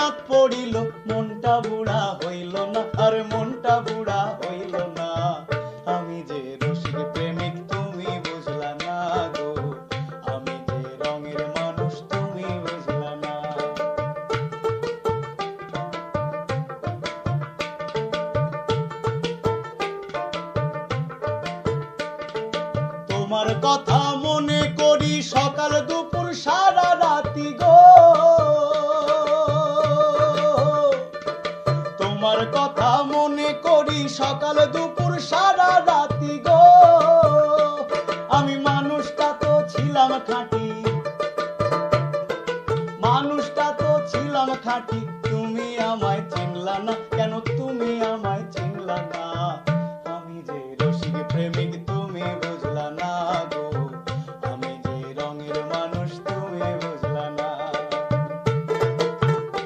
রাত পড়িল মনটা বুড়া হইল না, আর মনটা বুড়া হইল না। আমি যে রসিক প্রেমিক তুমি বুঝলা না গো, আমি যে রঙের মানুষ তুমি বুঝলা না। তোমার কথা মনে করি সকাল দুপুর সারা রাতি গো, তোমার কথা মনে করি সকাল দুপুর সারা রাতি গো। আমি মানুষটা তো ছিলাম খাঁটি, মানুষটা তো ছিলাম খাঁটি, তুমি আমায় চিনলা না,